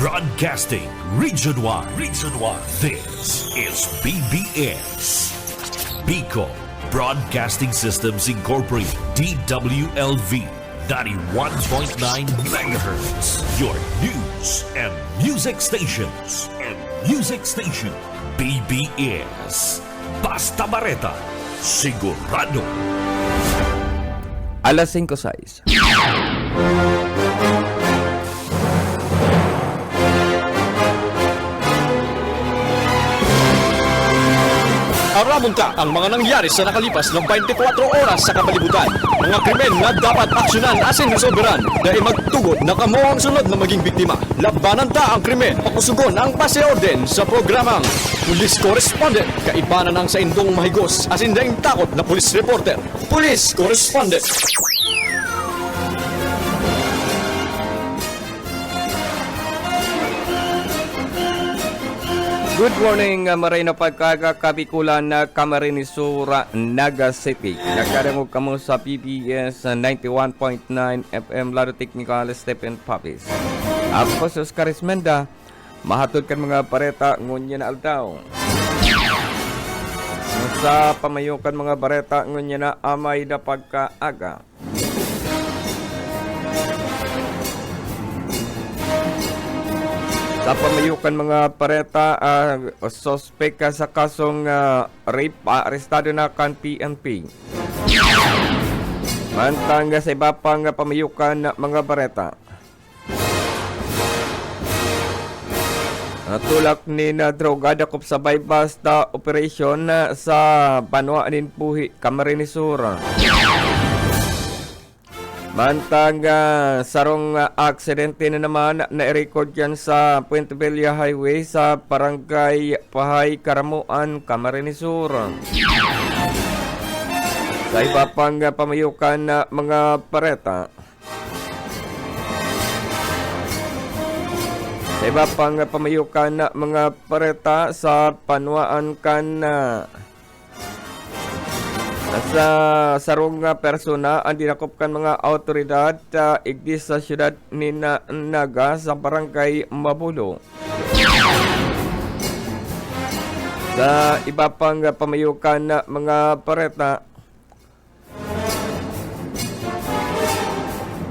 Broadcasting Region 1. This is BBS. Bicol Broadcasting Systems Incorporated. DWLV 91.9 megahertz. Your news and music stations. BBS. Basta Bareta. Sigurado. Alas 5:06. Aramunta ang mga nangyari sa nakalipas ng 24 oras sa kapalibutan. Mga krimen na dapat aksyonan asin resolveran dahil magtugot na kamo ang sunod na maging biktima. Labanan ta ang krimen, pakusugon ang pase-orden sa programang Police Correspondent. Kaibanan ang sa indong mahigos asin daing takot na police reporter. Police Correspondent. Good morning, maray na pagkakabikulan na Camarinesura, Naga City. Nagkarangog kamo sa PBS 91.9 FM, Laro Technical, Stephen Papis. Ako sa Oscar Ismenda, mahatod kan mga pareta ngunya na aldaw. Sa pamayukan mga bareta ngunya na amay na pagkaaga. Sa pamayukan mga pareta, suspect sa kasong rape, arestado na kan PNP. Mantang sa iba pang pamayukan mga pareta. Tulak ni na drogada kop sa bypass na operation sa Banwa Ninpuhi, Camarinesura. Mantang sarong aksidente na naman na i-record yan sa Puente Villa Highway sa Barangay Pahay, Karamuan, Camarinesura. Sa iba pang pamayukan na mga pareta. Sa iba pang pamayukan na mga pareta sa Panuaan kan sa sarong persona ang dinakopkan mga autoridad igdis sa siyudad ni Naga sa Barangay Mabulo. Sa iba pang pamayukan na mga pareta,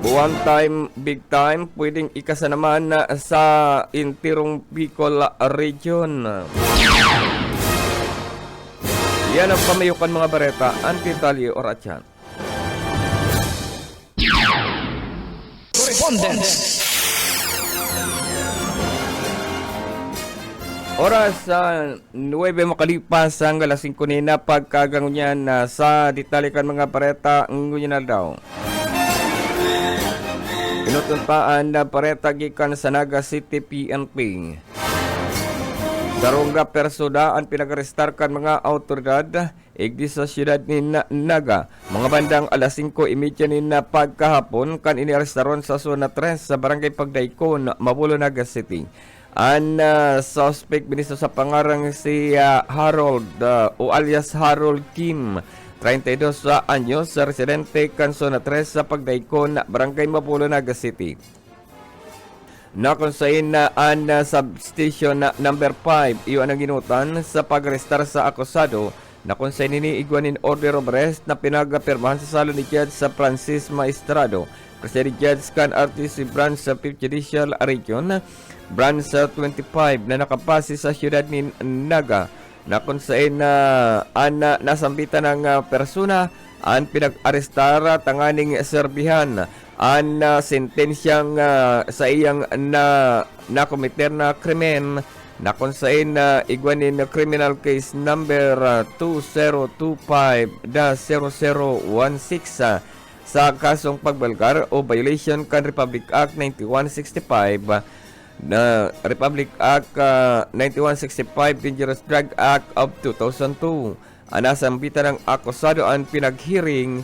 one time, big time, pwedeng ikasa naman sa intirong Bicol Region. Yan ang pamayukan mga bareta, anti-tali or atyan. Oras sa 9 makalipas ang alas 5 nina pagkagangunyan sa ditalikan mga bareta ngunyan na daw. Pinutuntaan na bareta gikan sa Naga City PNP. Darongga persona ang pinag-arestarkan mga autoridad igdi sa siyudad ni Naga. Mga bandang alas 5:30 ni na pagkahapon kan iniarestaron sa zona 3 sa barangay Pagdaykon, Mabulo, Naga City. Ang suspect biniso sa pangarang si Harold o alias Harold Kim, 32 anyos, residente kan zona 3 sa Pagdaykon, barangay Mabulo, Naga City. Nakonsain na ang substation na number 5 iyon ang ginutan sa pag-restar sa akusado. Nakonsain nini igwanin order of arrest na pinagapirmahan sa salo ni Judge sa Francis Maestrado, Presiding Judge kan RTC Branch sa 5th Judicial Region, Branch 25 na nakapasi sa siyudad ni Naga. Nakonsain na nasambitan ng persona ang pinag-arestara tanganing serbihan ang sentensyang sa iyang nakomiter na krimen na kung saan igwanin criminal case number 2025-0016 sa kasong pagbalgar o violation kan Republic Act 9165 na Republic Act 9165 Dangerous Drug Act of 2002. Nasambitan ng akusado ang pinaghearing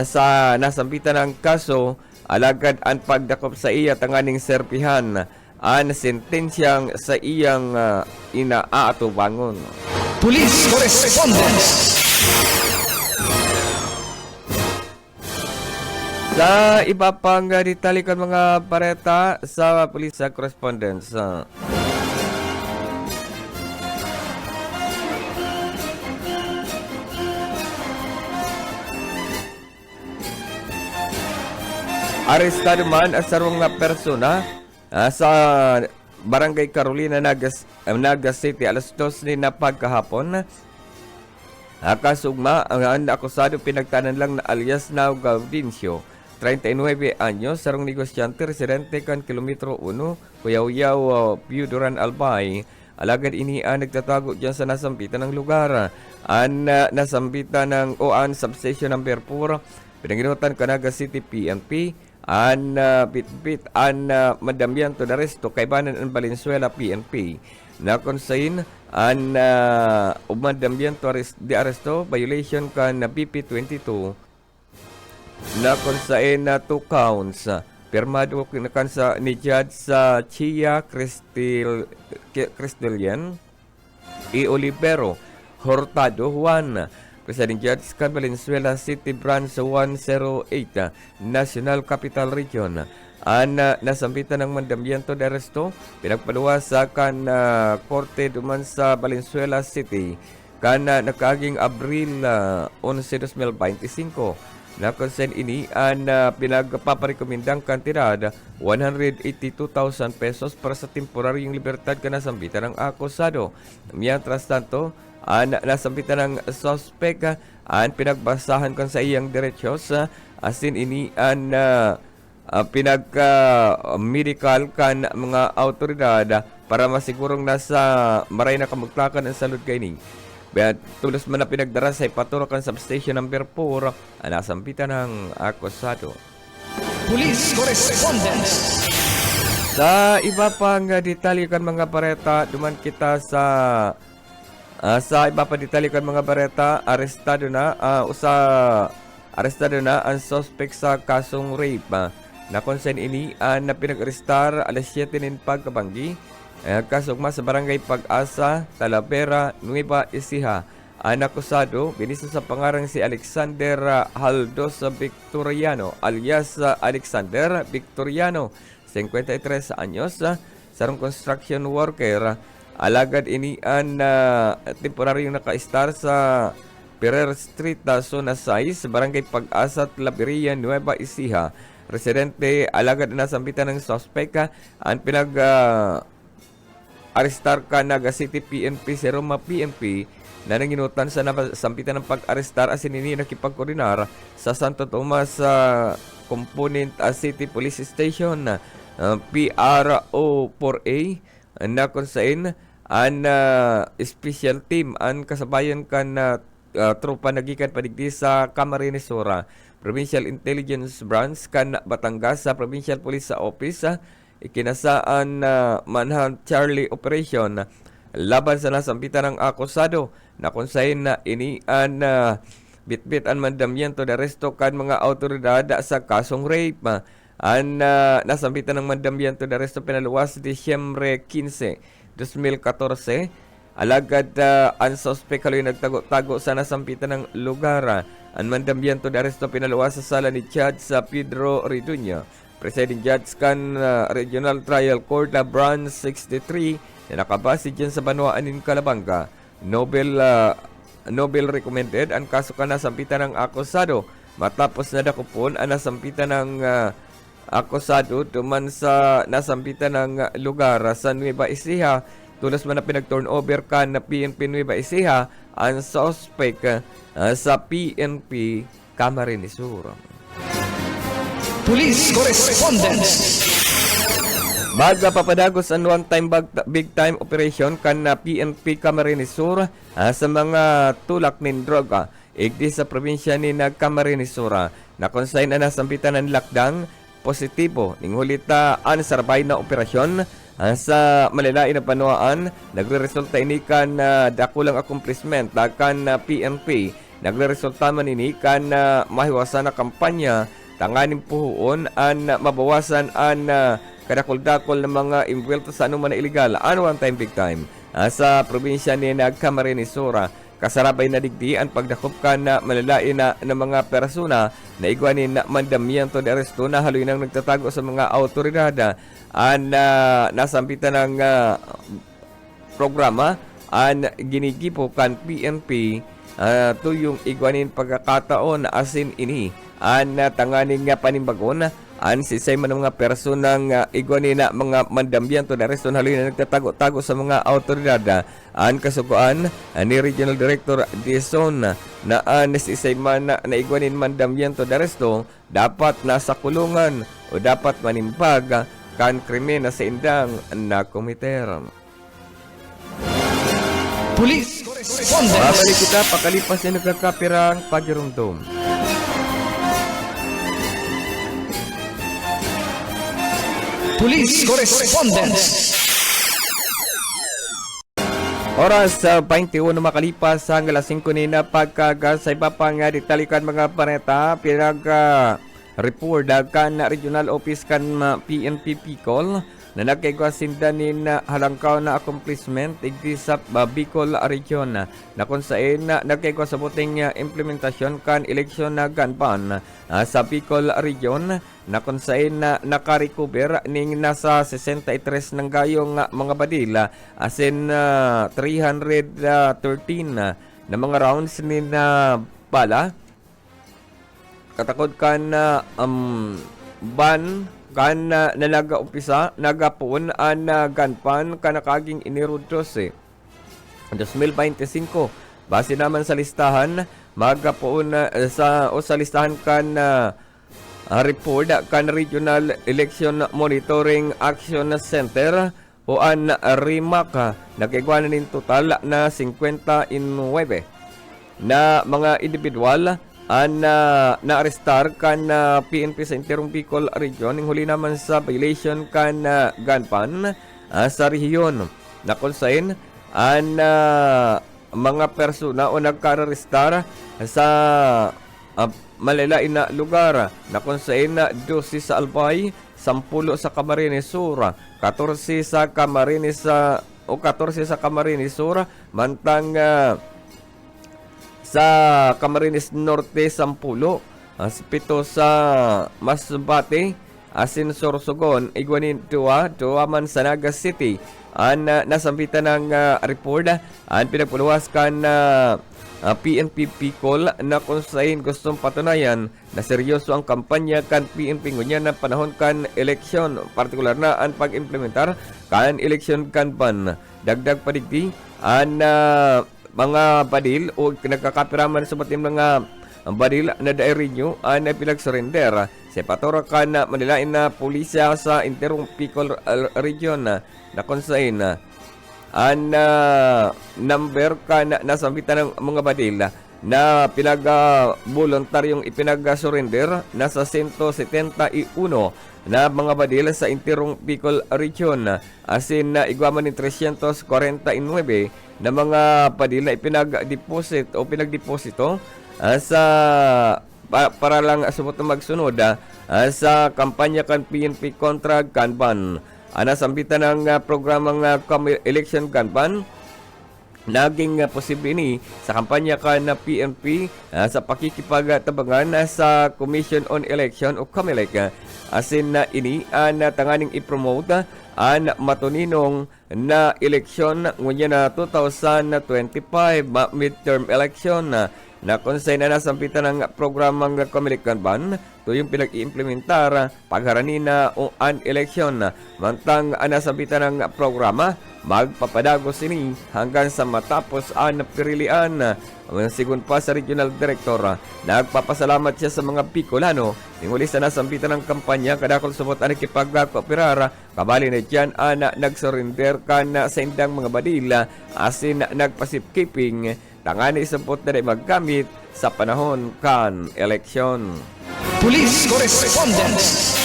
sa nasambitan ng kaso alagad ang pagdakop sa iya tanganing serpihan ang sentensyang sa iyang inaatubangon. Police Correspondent. Sa iba pang detalye kan mga bareta sa pulis sa correspondence. Arestado man ang sarong nga persona sa Barangay Carolina, Naga City alas 2 ni na pagkahapon. Kasugma ang akusado pinagtanan lang na alias Nao Gaudincio, 39 anyos, sarong negosyante residente kan kilometro 1, Kuyaw-Yaw, Piuduran, Albay. Alagad ini nagtatago dyan sa nasampitan ng lugar. Nasampitan ng OAN Substation number 4, pinanginutan ka Naga City PNP. Bitbit madamyan to the resto kay Banan and Valenzuela PNP na konsain madamyan to di aresto violation kan na BP 22 na konsain na 2 counts pirmado kan sa ni Judge sa Chia Cristelian E. Olivero Hurtado Juan, Presiding Judge kan Valenzuela City Branch 108 National Capital Region. Nasampitan ng mandamyento de arresto pinagpaluwas sa kan korte duman sa Valenzuela City kan nakaaging Abril 11, 2025 na konsen ini pinagpaparekomendang kantidad 182,000 pesos para sa temporaryong libertad kan nasampitan ng akusado. Mientras tanto, nasampitan ng suspect pinagbasahan kan sa iyang derechos asin ini pinagka-medical kan mga autoridad para masigurong nasa maray na kamugtakan ang salud kay tulos man na pinagdara sa ipaturo kan substation number 4 nasampitan ng akusado. Police Correspondence. Sa iba pang detalye kan mga bareta, duman kita sa iba pa detalye kan mga bareta, arestado na ang suspect sa kasong rape. Na konsen ini na pinag-arestar alas 7 nin pagkabanggi. Kasugma sa Barangay Pag-asa, Talavera, Nueva Ecija. Ang akusado, binisa sa pangarang si Alexander Haldos Victoriano alias Alexander Victoriano, 53 anyos, sarong construction worker. Alagad ini temporaryong naka-star sa Ferrer Street, Zona 6, Barangay Pag-asa, Tlaveria, Nueva Ecija. Residente, alagad na nasampitan ng suspect ang arestar ka Naga City PNP, si Roma PNP na nanginutan sa nasampitan ng pag-arestar asin ini nakipagkoordinar sa Santo Tomas Component City Police Station PRO4A na konsain ang special team ang kasabayan kan tropa nagikan padigdi sa Camarines Sur, Provincial Intelligence Branch kan Batangas sa Provincial Police Office ikinasaan Manhunt Charlie Operation laban sa nasampitan ng akusado na konsahin na ini bitbit ang mandamyento de arresto kan mga autoridad sa kasong rape. Nasampitan ng mandamyento de arresto pinaluwas Disyembre 15, 2014. Alagad ang suspect kaloy nagtago-tago sa nasampitan ng lugar. Ang mandamyento de arresto pinaluwas sa sala ni Judge sa Pedro Riduño, Presiding Judge kan Regional Trial Court na Branch 63 na nakabase dyan sa Banuaan in Calabanga. Nobel recommended ang kaso ka nasampitan ng akusado matapos na dakupon ang nasampitan ng akusado tuman sa nasampitan ng lugar sa Nueva Ecija. Tulos man na pinag-turnover ka na PNP Nueva Ecija ang suspect sa PNP Camarines Sur. Police Correspondence. Papadagos ang one-time big time operation kan na PNP Camarines Sur sa mga tulak nin droga igdi sa probinsya ni Camarines Sur na konsain na nasampitan ng lakdang positibo ning hulita ang sarbay na operasyon sa malalain na panuaan. Nagre-resulta ini kan dakulang accomplishment kan PNP. Nagre-resulta man ini kan mahiwasan na kampanya tanganin puhuon an mabawasan an kadakol-dakol ng mga imbuelto sa anuman na illegal one time big time sa probinsya ni Camarines Sur. kasarabay na digdi ang pagdakop kan na malalain na mga persona na igwanin na mandamiento de aresto na haloy nang nagtatago sa mga autoridad nasampitan ng programa ang ginigipo kan PNP tuyong igwanin pagkakataon asin ini ang tanganing panimbagon ang sisay man ng mga personang igwanin na mga mandambiento na aresto na haloy na nagtatago-tago sa mga autoridad ang kasukuan ni Regional Director Dizon na sisay man na igwanin mandambiento na aresto dapat nasa kulungan o dapat manimpag kan krimen na sa indang na komiter. Police Correspondence. Babalik kita pakalipas na nagkakapirang pagirumdum. Police Correspondence. Oras sa 21 makalipas hanggang alas 5 nina pagkaga sa iba pang ditalikan mga paneta report kan regional office kan PNP Bicol na nagkaigasindanin halangkaw na accomplishment igdi sa Bicol region na kung saan nagkaigasabuting implementasyon kan eleksyon na ganpan sa Bicol region na kung saan nakarecover ning nasa 63 ng gayong mga badila asin 313 na mga rounds ni bala katakod kan ban kan nalaga-umpisa nagapuon ang ganpan kanakaging inirudtos 2025 base naman sa listahan magapuon sa listahan kan report kan Regional Election Monitoring Action Center o ang RIMAC nagigwanan in total na 59 na mga individual na-arrestar kan PNP sa Interong Bicol Region ng huli naman sa violation kan ganpan sa rehiyon na kung saan mga persona o nagka-arrestar sa malalain na lugar na kung saan 12 sa Albay, 10 sa Camarines Sur, 14 sa Camarines Sur, mantang sa Camarines Norte 10, 7 sa Masbate, asin Sorsogon, igwanin 2 man sa Naga City. Ang nasampitan ng report, ang pinagpuluwas kan PNP Bicol na kung saan gustong patunayan na seryoso ang kampanya kan PNP ngunyan na panahon kan eleksyon, partikular na ang pag-implementar kan eleksyon kan ban. Dagdag padigdi, ang mga badil o nagkakapiraman sa bating mga badil na daerinyo ang pinag-surrender sa paturakan na manilain na pulisya sa Interong Bicol Region na kung saan ang number ka na nasampitan ng mga badil na pinag-voluntaryong ipinag-surrender nasa 171 na mga badil sa Interong Bicol Region asin na igwaman ng 349 na mga badil na ipinag-deposit o pinag-deposito sa para lang subot na magsunod sa kampanya kan PNP kontra ganban. Nasampitan ng programang election ganban naging posible ni sa kampanya kan na PNP sa pakikipagtabangan sa Commission on Election o COMELEC asin na ini na tanganing i-promote ang matuninong na eleksyon ngunyan na 2025 midterm election na kung saan na nasampitan ng programang COMELEC ganban ito yung pinag-iimplementar pagharani na ang eleksyon mantang nasampitan ng programa magpapadagos ini hanggang sa matapos ang pirilian. Sigun pa sa Regional Director, nagpapasalamat siya sa mga Bicolano tinguli sa nasampitan ng kampanya kadakol subot ang ikipagkooperar kabali na dyan nagsurrender kan sa indang mga badila asin nagpasipkeeping tangani sabot na maggamit sa panahon kan eleksyon. Police Correspondence.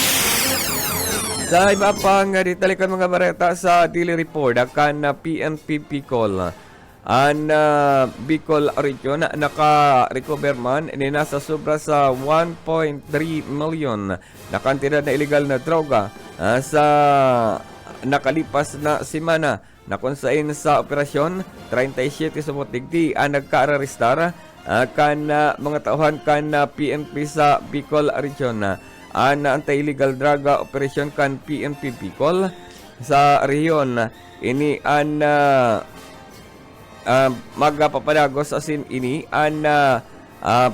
Sa iba pang ditalikan mga bareta sa daily report kan PNP Bicol ang Bicol Region naka-recover man ni nasa sobra sa 1.3 million na kantidad na illegal na droga sa nakalipas na semana na kung saan sa operasyon 37 subot digdi ang nagkaarestar kan mga tauhan kan PNP sa Bicol Region. Ang anti-illegal drug operation kan PNP Bicol sa rehiyon ini an magapapadagos asin ini an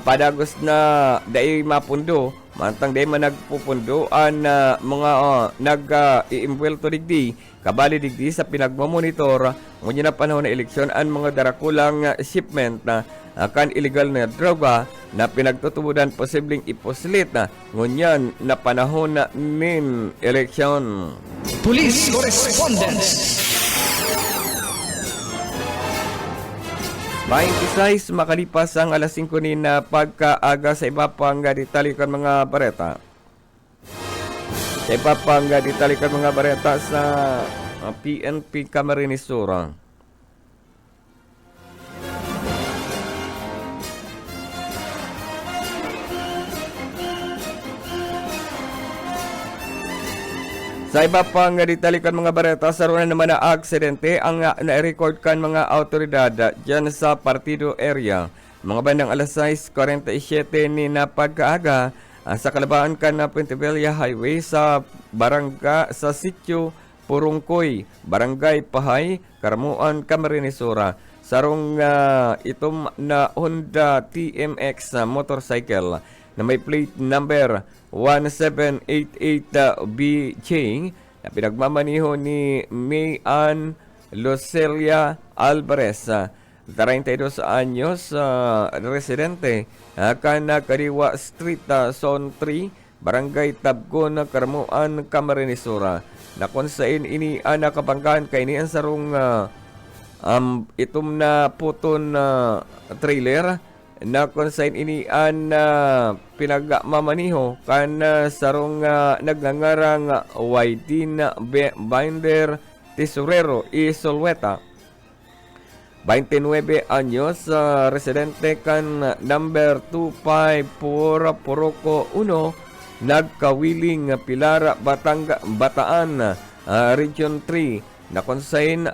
padagos na dai mapundo mantang dai managpupundo an mga nag-iimbwelto digdi kabali digdi sa pinagmamonitor ngunyan na panahon na eleksyon an mga darakulang shipment na kan illegal na droga na pinagtutubudan posibleng iposlit na ngunyan na panahon na nin eleksyon. Police Correspondence. 26 makalipas ang alas 5 ni na pagkaaga sa iba pang ditalikan mga bareta. Sa iba pang ditalikan mga bareta sa PNP Camarines Sur. Sa iba pang ditalikan mga bareta, sa runa naman na aksidente ang na-record kan mga autoridad dyan sa Partido area. Mga bandang alas 6:47 ni na pagkaaga sa kalabaan kan na Puentevilla Highway sa barangay sa sitio Purungkoy, Barangay Pahay, Karamuan, Camarines Sur. Sarong itom na Honda TMX motorcycle na may plate number 1788BJ na pinagmamaniho ni Mayan Lucelia Alvarez, 32 anyos, residente kana Kariwa Street, Zone 3, Barangay Tabgon, Karamuan, Camarines Sur. Na kung saan ini nakabanggaan kay ni ang sarong itom na puton trailer na kung saan ini pinagmamaniho kan sarong nagngangarang Waidin Binder Tesorero y Solweta, 29 anyos, residente kan number 254 Poroco 1, nagkawiling Pilar, Bataan, Region 3, na kung saan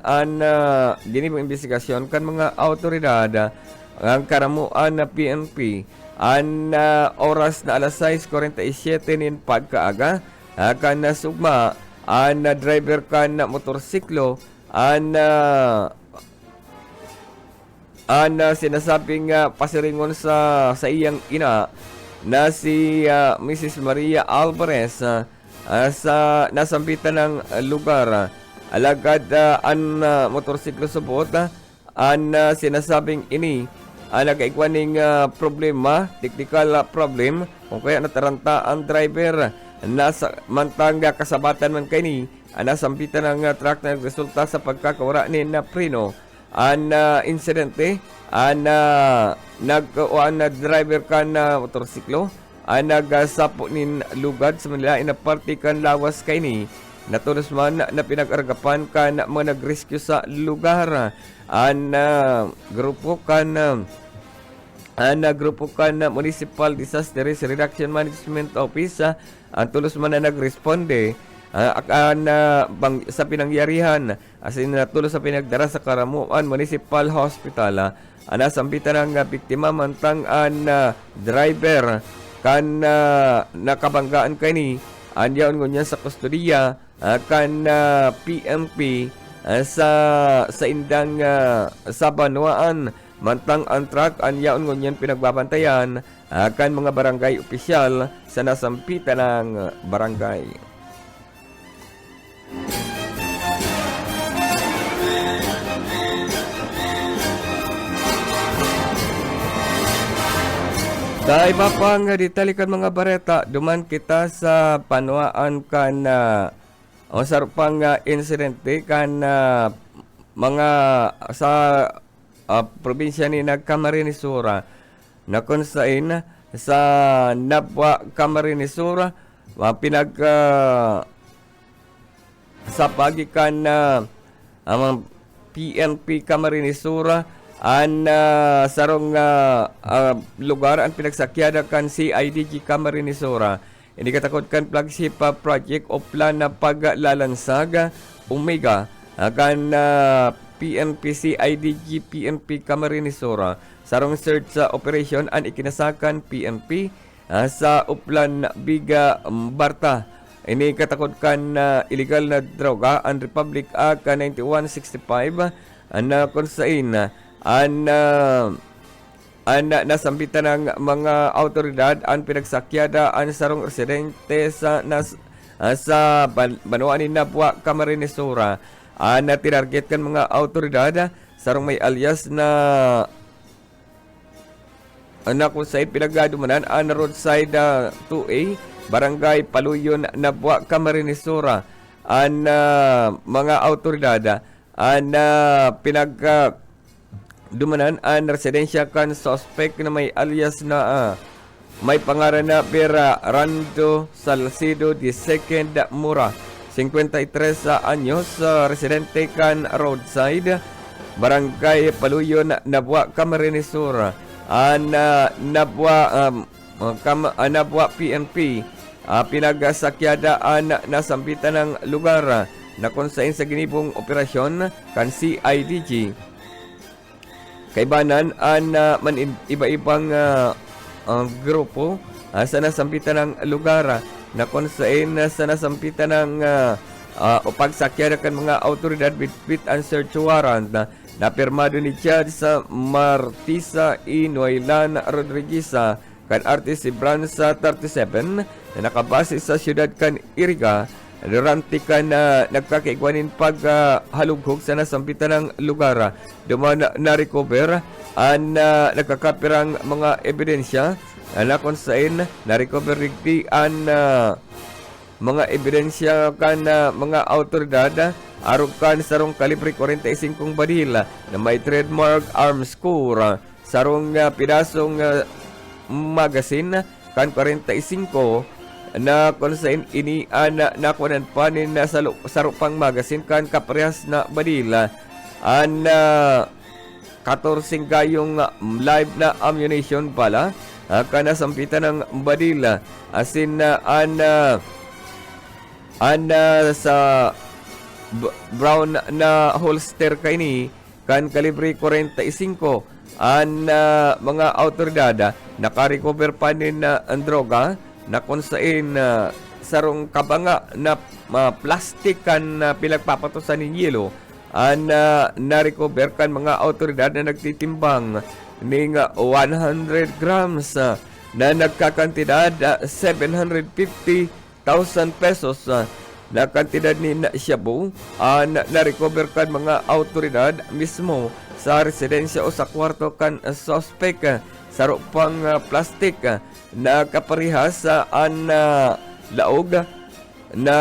ginibang investigasyon kan mga autoridad ang Karamuan na PNP ang oras na alas 6:47 nin pagkaaga kan nasugma ang driver kan na motorsiklo ang sinasabing pasiringon sa iyang ina na si Mrs. Maria Alvarez sa nasambitan ng lugar. Alagad ang motorsiklo subot ang sinasabing ini nagaigwaning problema, technical problem, kung kaya nataranta ang driver nasa mantang kasabatan man kay ni nasambitan ng truck na resulta sa pagkakawara ni na preno ang insidente na driver kan na motorsiklo nagsapo nin lugad sa Manila na party kan lawas kay ni natulos man na pinag-argapan kan mga nag-rescue sa lugar. Grupo kan Municipal Disaster Risk Reduction Management Office ang tulos man na nagresponde sa pinangyarihan asin natulos sa pinagdara sa Karamuan Municipal Hospital. Nasambitan ng biktima mantang driver kan nakabanggaan kani anyaon ngunya sa kustodiya kan PMP sa indang sa Banwaan mantang ang truck anyaon ngunyan pinagbabantayan kan mga barangay opisyal sa nasampitan ng barangay. Sa iba pang ditalikan mga bareta, duman kita sa Banwaan kan o sarupang insidente kan mga sa probinsya ni Camarines Sur na kung saan sa Nabwa, Camarines Sur pinag sa pagikan ang PNP Camarines Sur ang sarong lugar ang pinagsakyada kan CIDG Camarines Sur. Ini katakot kan flagship project o plan na paglalansag Omega kan PNP CIDG PNP Camarines Sur sarong search sa operation an ikinasakan PNP sa Uplan Biga Barta. Ini katakod kan illegal na droga ang Republic Act 9165 na konsain nasambitan ng mga autoridad ang pinagsakyada ang sarong residente sa Banuan ni Nabwa, Camarines Sur na tinarget kan mga autoridad sarong may alias na kung sa'y pinagadumanan ang roadside 2A Barangay Paluyon, Nabwa, Camarines Sur ang mga autoridad ang pinagdumanan ang residensya kan suspect na may alias na may pangalan na Vera Rando Salcido de Second Mura 53 anyos, residente kan roadside Barangay Paluyon, Nabwa, Camarines Sur ang Nabwa PNP pinagsakyadaan nasambitan ng lugar na konsain sa ginibong operasyon kan CIDG. Kaibanan ang iba-ibang grupo sa nasambitan ng lugar na konsain sa nasambitan ng pagsakyada kan mga autoridad with and search warrant na pirmado ni Judge sa Martisa E. Noylan Rodriguez kan artist si Bransa 37 na nakabase sa siyudad kan Iriga durante kan nagkakaigwanin paghalughog sa nasambitan ng lugar. Duman na-recover ang nagkakapirang mga ebidensya na konsain na-recover rigdi ang mga ebidensya kan mga autoridad arog kan sarong kalibre 45 baril na may trademark arms core sarong pidasong magazine kan 45 na konsain ini nakunan panin na sarupang magazine kan kaparehas na badila an 14 gayong live na ammunition pala kana sampitan ng badila asin sa brown na holster kini kan kalibre 45 ang mga autoridad nakarecover pa nin ang droga na konsain sarong kabanga na plastic kan pinagpapatusan ng yelo ang na-recover kan mga autoridad na nagtitimbang ning 100 grams na nagkakantidad 750,000 pesos na kantidad ni Shabu na-recover kan mga autoridad mismo sa residensya o sa kwarto kan suspect sarupang plastic na kaparihas ang laog na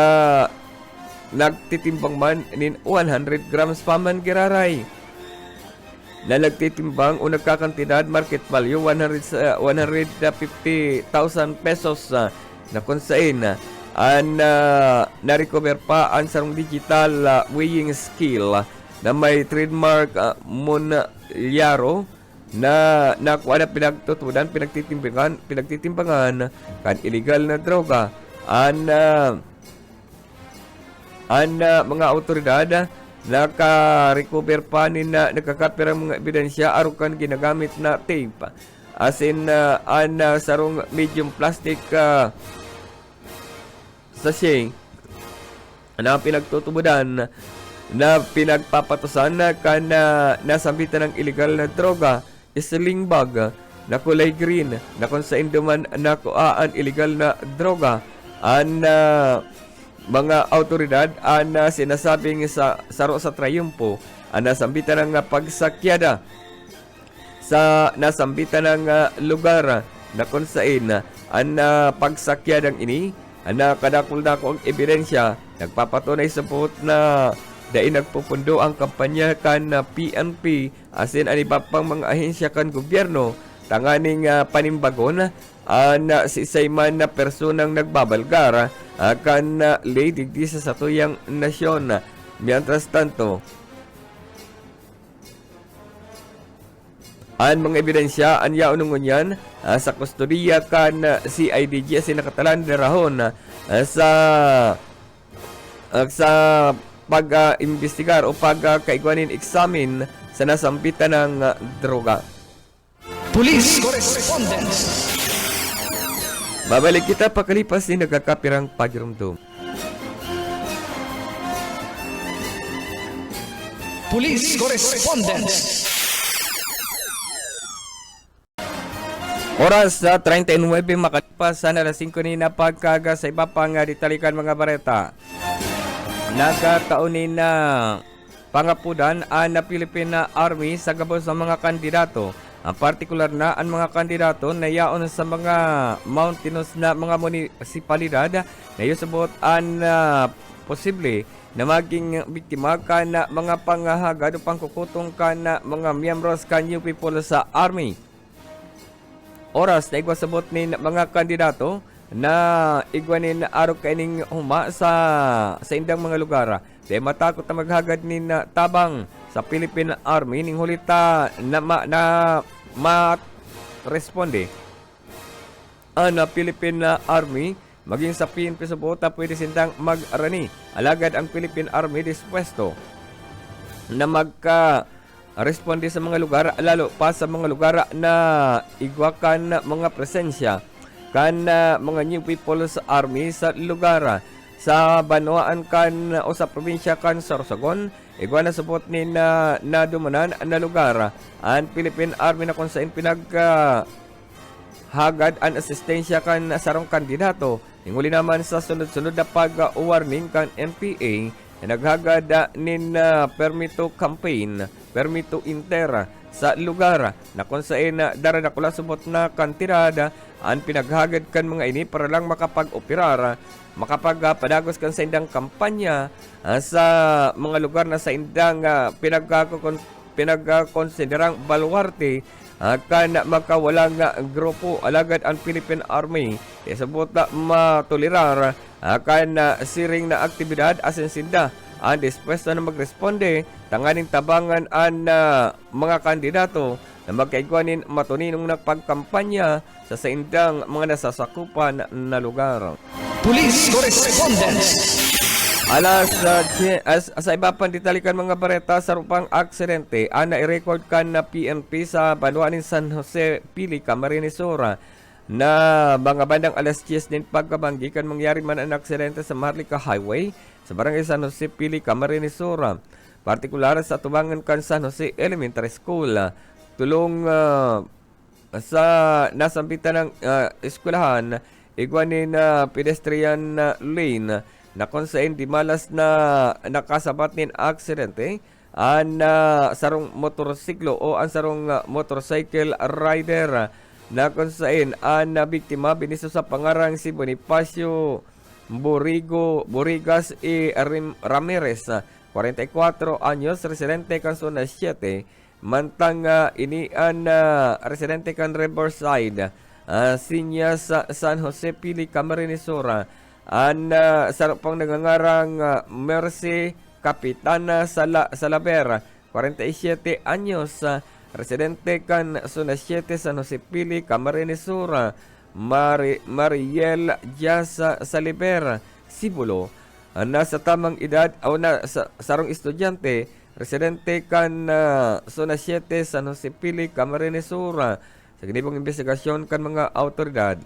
nagtitimbang man nin 100 grams pa man giraray na nagtitimbang o nagkakantidad market value 150,000 pesos na konsain ang na-recover pa ang sarong digital weighing scale na may trademark Monalyaro na nakuha na pinagtutudan, pinagtitimbangan kan illegal na droga ang mga autoridad naka-recover pa na nakakapira mga ebidensya arukan ginagamit na tape asin ang sarong medium plastic sachet na pinagtutubudan na pinagpapatusan kan nasambitan ng illegal na droga sling bag na kulay green na kung sa induman nakuhaan illegal na droga ang mga autoridad ang sinasabing sa saro sa Triumpo ang nasambitan ng pagsakyada sa nasambitan ng lugar na kung saan ang pagsakyadang ini ang nakadakol-dakol ebidensya nagpapatunay sa puot na dahil nagpupundo ang kampanya kan PNP asin ang iba pang mga ahensya kan gobyerno tanganing panimbagon si Sayman na personang nagbabalgar kan lady di sa satuyang nasyon. Mientras tanto, ang mga ebidensya ang yaunungon yan sa kustodiya kan CIDG asin nakatalan na rahon sa pag-imbestigar o pag-kaigwanin examine sa nasambitan ng droga. Police Correspondence. Babalik kita pagkalipas ni nagkakapirang pagirumdum. Police Correspondence. Oras sa 39 makalipas sa alas 5 ni napagkaga sa iba pang ditalikan mga bareta. Nagkataon na pangapudan ang Philippine Army sa gabos ng mga kandidato. Ang partikular na ang mga kandidato na yaon sa mga mountainous na mga munisipalidad na yusubot ang posible na maging biktima ka na mga pangahagad o pangkukutong ka na mga miyembros ka new people sa Army. Oras na igwasabot ni mga kandidato na igwanin araw kaining huma sa indang mga lugar. Di matakot na maghagad ni tabang sa Philippine Army ning hulita na responde ang Philippine Army maging sa PNP Subota pwede sindang mag-arani. Alagad ang Philippine Army dispuesto na responde sa mga lugar, lalo pa sa mga lugar na igwakan mga presensya kan mga new people sa Army sa lugar sa Banwaan kan o sa probinsya kan Sorsogon. Igwa na support ni na dumunan na lugar ang Philippine Army na kung saan hagad ang asistensya kan sarong kandidato. Inguli naman sa sunod-sunod na pag-warning kan MPA na naghagad nin permito campaign, permito inter sa lugar na kung saan daradakula subot na kantirada ang pinaghagad kan mga ini para lang makapag-operar, makapagpadagos kan sa indang kampanya sa mga lugar na sa indang pinagkonsiderang baluarte kan makawalang grupo. Alagad ang Philippine Army isabot na matolerar kan siring na aktibidad asin sinda ang dispuesto na magresponde tanganing tabangan ang mga kandidato na magkaigwanin matuninong na pagkampanya sa indang mga nasasakupan na lugar. Police Correspondence. Alas sa iba pang ditalikan mga bareta sa rupang aksidente ang nai-record kan na PNP sa Banwaan San Jose, Pili, Camarines Sur na mga bandang alas 10 din pagkabanggi kan mangyari man ang aksidente sa Marlica Highway sa barangay San Jose, Pili, Camarines Sur. Partikular sa tubangan kan San Jose Elementary School. Tulong sa nasambitan ng eskwelahan igwanin pedestrian lane na kung saan di malas na nakasabat nin aksidente ang sarong motorsiklo o ang sarong motorcycle rider na kung saan ang biktima biniso sa pangarang si Bonifacio Borigas Ramirez, 44 anyos, residente kan zona 7, mantang inian residente kan Riverside, Sinya sa San Jose, Pili, Camarines Sur. Ang sarapang nangangarang Mercy Kapitana Salaber, 47 anyos, residente kan zona 7, San Jose, Pili, Camarines Sur. Mariel Jazz Saliber Sibulo, nasa tamang edad o na sarong estudyante, residente kan zona 7, San Jose, Pili, Camarines Sur. Sa ganibong investigasyon kan mga autoridad,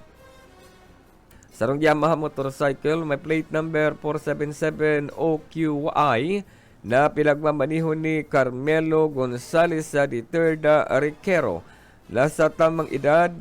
sarong Yamaha motorcycle may plate number 477OQY na pinagmamanihon ni Carmelo Gonzales sa Diterda Riquero. Nasa tamang edad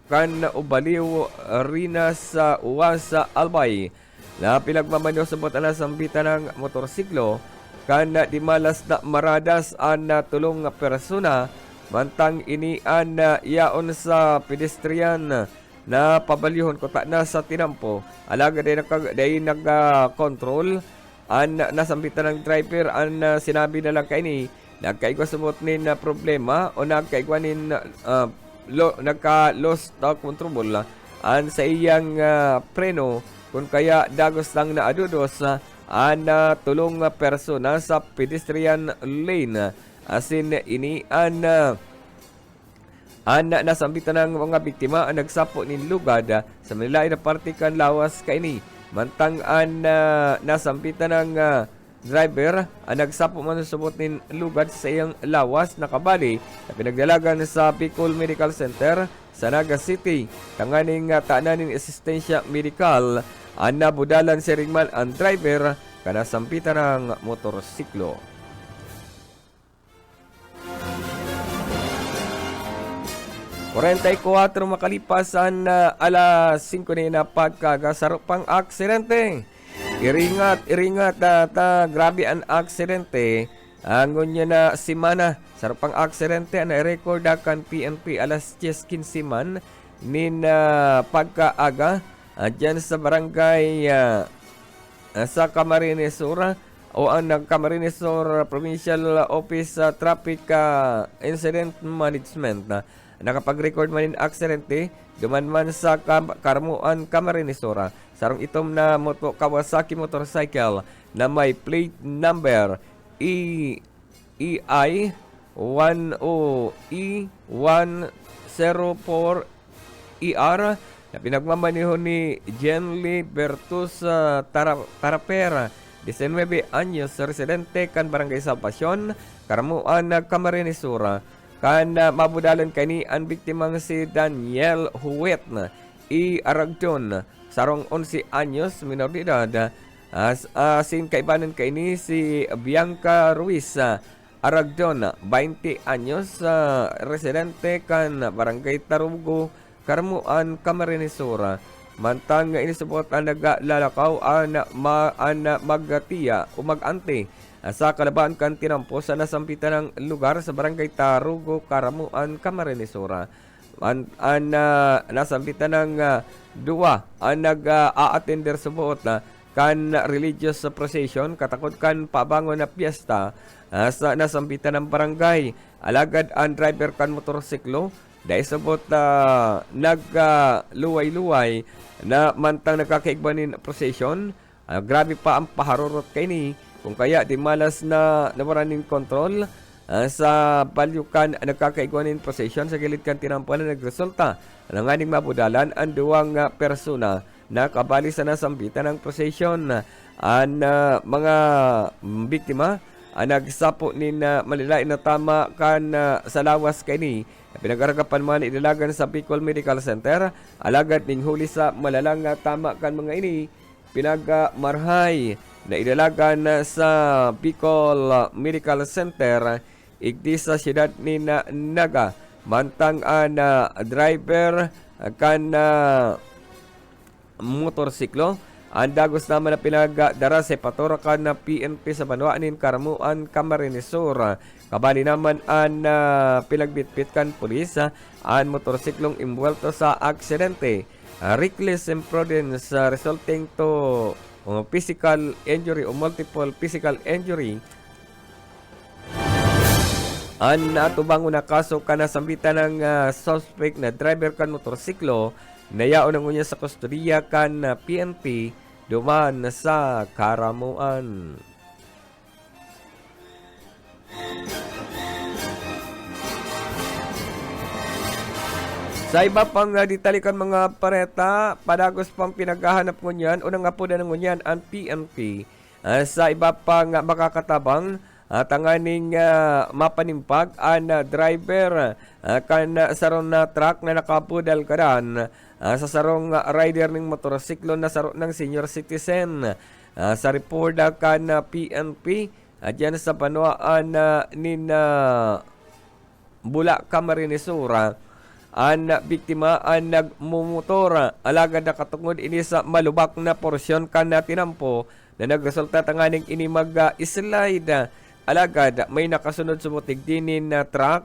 kan ubaliw rina sa Uwasa Albay na pinagmamanihon sa butana sambitan ng motorsiklo kan di malas na maradas ang tulong persona mantang inian yaon sa pedestrian na pabalihon ko na sa tinampo. Alaga day nag-control ang nasambitan ng driver ang sinabi na lang kaini nagkaigwa sumot ni na problema o nagkaigwa nin nagka-lost control ang sa iyang preno kung kaya dagos lang na adudos ang tulong persona sa pedestrian lane asin ini ang nasambitan ng mga biktima ang nagsapo ni lugad sa Manilay na parte kan lawas kaini Mantang an nasampitan ng driver ang nagsapo man sa subot nin lugad sa iyang lawas na kabali na pinagdalagan sa Bicol Medical Center sa Naga City. Tanganing taananin asistensya medical ang nabudalan si ringman ang driver kanasampitan ng motorsiklo. Kuwentay-4 makalipas ang alas 5 na pagkagasaro pang aksidente. Iringat grabe ang aksidente. Angon niya na simana sarapang aksidente na record kan PNP alas 10:15 man nin pagkaaga dyan sa barangay sa Camarines Sur o ang Camarines Sur Provincial Office sa Traffic Incident Management na nakapag-record man in aksidente duman man sa Karmuan Camarines Sur. Sarong itom na Kawasaki motorcycle na may plate number EI 10E104ER na pinagmamaneho ni Jenly Bertus Tarapera, 19 anyos, residente kan Barangay Salvacion, Karmuan, Camarines Sur. Kan mabudalan kani ang biktimang si Daniel Huwet na Aragton, sarong 11 anyos, minor de edad. Sin kaibanan kaini si Bianca Ruiz Aragton, 20 anyos, residente kan Barangay Tarugo, Karmuan, Camarines Sur. Mantang inisubot ang naglalakaw ang magatiya o magante sa kalabaan kan tinampo sa nasampitan ng lugar sa Barangay Tarugo, Karmuan, Camarines Sur. Nasampitan ng duwa ang nag-a-attender sa buot na kan religious procession katakot kan pabangon na piyesta sa nasampitan ng barangay. Alagad ang driver kan motorsiklo dahil sabot nagluway-luway na mantang nagkakaigbanin procession. Grabe pa ang paharurot kay ni kung kaya di malas na nawaranin kontrol sa balyukan nagkakaigwanin procession sa gilid kan tinampuan na nagresulta ng aning mabudalan ang duwang persona na kabali sa nasambitan ng procession. Ang mga biktima ang nagsapo ni malilain na tama kan sa lawas kay ni pinag-aragapan man idalagan sa Bicol Medical Center. Alagad ning huli sa malalang tama kan mga ini pinagmarhay na idalagan sa Bicol Medical Center igdi sa siyudad ni Naga. Mantang ang driver kan motorsiklo ang dagos naman na pinagdara sa paturakan na PNP sa Banuanin, Karmuan, Camarines Sur. Kabali naman ang pinagbitbit kan pulis ang motorsiklong imbuelto sa aksidente. Reckless imprudence resulting to physical injury o multiple physical injury. Ang natubango na kaso kanasambitan ng suspect na driver kan motorsiklo nayaon ang unya sa kustodiya kan PNP duman sa Karamuan. Sa iba pang ditalikan mga pareta, padagos pang pinaghahanap ngunyan, unang apuda ng ngunyan ang PNP. Sa iba pang makakatabang, tanganing mapanimpag ang driver kan sarong na truck na nakapudal karan sa sarong rider ng motorsiklo na sarong ng senior citizen. Sa report kan PNP dyan sa Banuaan nin Bula, Camarines Sur, ang biktima ang nagmumotor alagad na katungod ini sa malubak na porsyon kan tinampo na nagresulta tanganing ini mag-slide. Alagad may nakasunod sumutig dinin na truck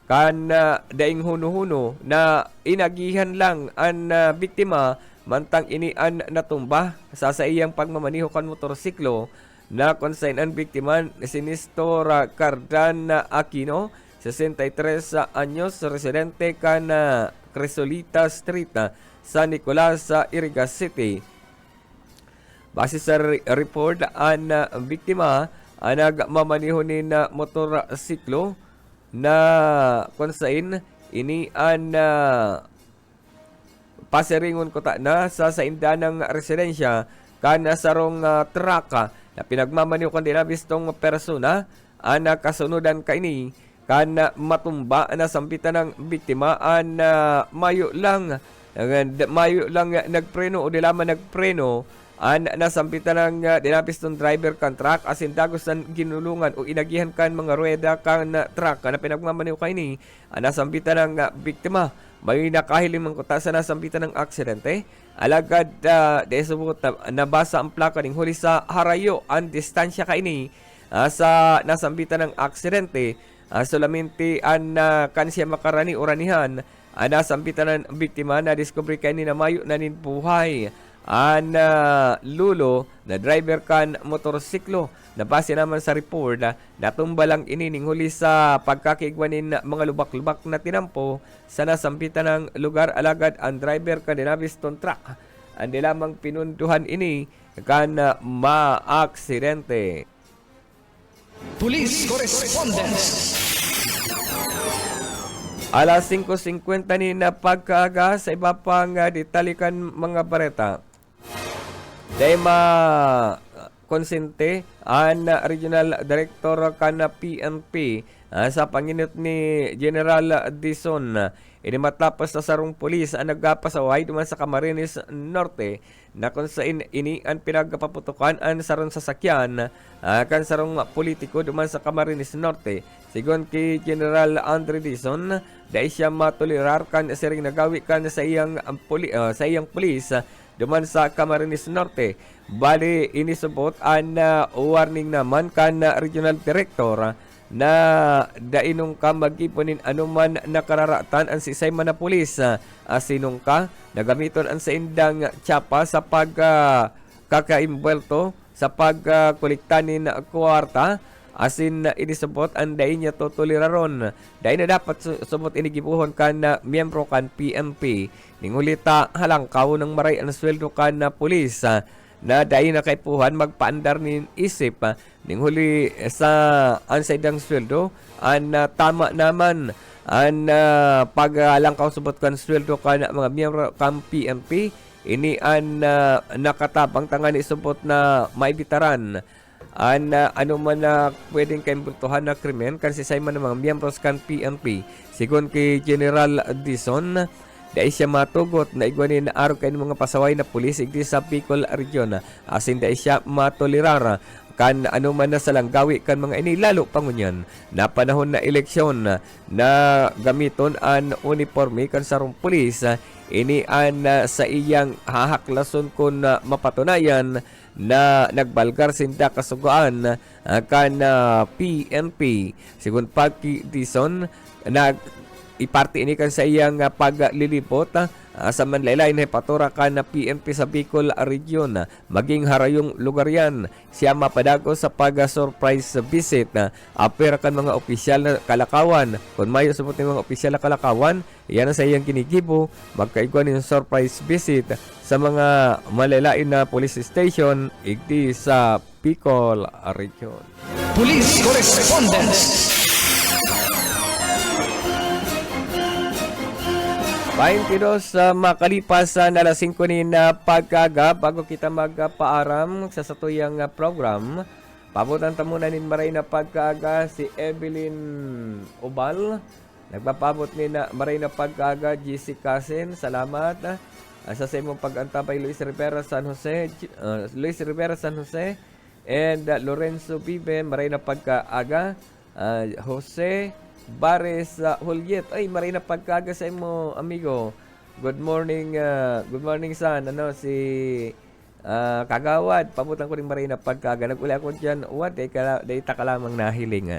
kan daing huno-huno na inagihan lang ang biktima mantang ini an natumba sa iyang pagmamaniho kan motorsiklo na consign ang biktima si Nestor Cardan Aquino, 63 anyos, residente kan Cresolita Street, San Nicolas, Irigas City. Base sa report ang biktima ang nagmamaniho ni na motorsiklo na konsain ini an pasiringon ko ta na sa sainda ng residensya kana sarong truck na pinagmamaniw kan dinabistong persona ang kasunudan kaini kan matumba na sampitan ng biktima an mayo lang nagpreno o di lamang nagpreno an nasampitan ng dinabistong driver kan truck asin dagos ng ginulungan o inagihan kan mga rueda kan truck na pinagmamaniw kaini an nasampitan ng biktima. May nakahiling mangkuta sa nasampitan ng aksidente. Alagad desubot nabasa ang plaka ng huli sa harayo ang distansya kaini sa nasampitan ng aksidente. Solamente ang kansya makarani oranihan ang nasampitan ng biktima na diskubre kaini na mayo na buhay. Ang lulo na driver kan motorsiklo na base naman sa report natumba lang inining huli sa pagkakigwanin mga lubak-lubak na tinampo sa nasampitan ng lugar. Alagad ang driver kan dinabiston truck ang lamang pinunduhan ini kan maaksidente. Police Correspondence. Alas 5:50 ni na pagkaaga sa iba pang detalikan mga bareta. Dahil konsente ang Regional Director kana PNP sa panginit ni General Dizon. Ini matapos sa sarong pulis ang nagpasaway duman sa Camarines Norte na kung saan ini ang pinagpaputukan ang sarong sasakyan kan sarong politiko duman sa Camarines Norte. Sigon kay General Andre Dizon, dahil siya matulirar kan siring nagawi kan sa iyang pulis duman sa Camarines Norte. Bali inisubot ang warning naman kan Regional Director na dainong ka magiponin anuman nakararatan ang sisay man na pulis. Asinong ka nagamiton ang sa indang tsapa sa pagkakaimbwelto sa pagkolektanin kwarta. Asin inisubot ang dain niya tutuliraron. Dain na dapat subot inigibuhon kan na miyembro kan PNP. Ningulita halangkaw ng maray ang sweldo kan na pulis na dain na kaipuhan magpaandar ni isip ning huli sa ansaydang sweldo an tama naman an pagalangkaw subot kan sweldo kan mga miyembro kan PNP ini an nakatabang tangan isubot na maibitaran an ano man na pwedeng kaimbultuhan na krimen kan sisay man ng mga miyembros kan PNP. Sigon kay General Dizon, dahil siya matugot na igwanin na araw kayo mga pasaway na pulis igdi sa Bicol Region. Asin dahil siya matolerar kan ano man na salang gawi kan mga ini lalo pangunyan na panahon na eleksyon na gamiton an uniforme kan sarong pulis ini an sa iyang hahaklason kun mapatunayan na nagbalgar sinda kasugaan kan PNP. Sigun Paki Dizon na iparte ini kan sa iyang paglilipot sa manlaylay na patura kan na PNP sa Bicol Region. Maging harayong lugar yan. Siya mapadago sa pag-surprise visit na apera kan mga opisyal na Kalakawan. Kung mayo subot ng mga opisyal na Kalakawan, yan ang sa iyang kinigibo. Magkaigwan yung surprise visit sa mga malalain na police station igdi sa Bicol Region. Police Correspondence. 22 makalipas na alas 5 ni na pagkaga bago kita magpaaram sa satuyang program. Pabutan ta muna nin maray na pagkaga si Evelyn Ubal. Nagpapabot ni na maray na pagkaga GC Kasin. Salamat. Sa imong pag-antabay Luis Rivera San Jose and Lorenzo Bibe maray na pagkaaga. Jose Bares Juliet, ay maray na pagkaga sa imo amigo. Good morning san si Kagawad. Pabutan ko rin maray na pagkaga. Naguli ako diyan, what day ta ka lamang nahiling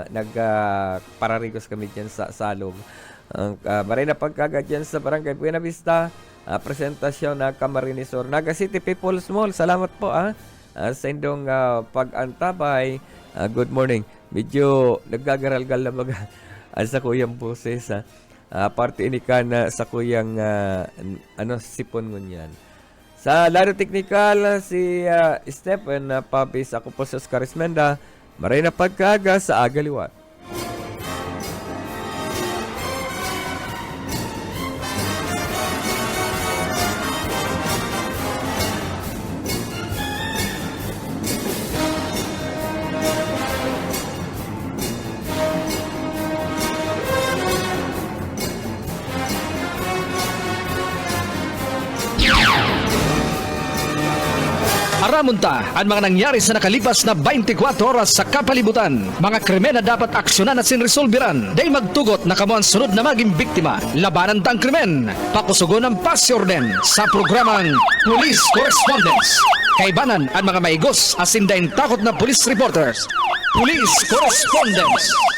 nagpararigos kami diyan sa Salog. Maray na pagkaga diyan sa Barangay Buena Vista. Presentasyon na Camarines Sur Naga City People's Mall. Salamat po sa indong pag-antabay. Good morning. Medyo nagagaral-gal na mga sa kuyang boses. Parte ini ka na sa kuyang sipon ngunyan. Sa laro teknikal, si Stephen Pabis, ako po sa Oscar Ismenda. Maray na pagkaga sa Agaliwat. Aramunta ang mga nangyari sa nakalipas na 24 oras sa kapalibutan. Mga krimen na dapat aksyonan at sinresolbiran. Day magtugot na kamo ang sunod na maging biktima. Labanan tang krimen. Pakusugon ng pasyorden sa programang Police Correspondence. Kaibanan ang mga maigos asin daing takot na police reporters. Police Correspondence.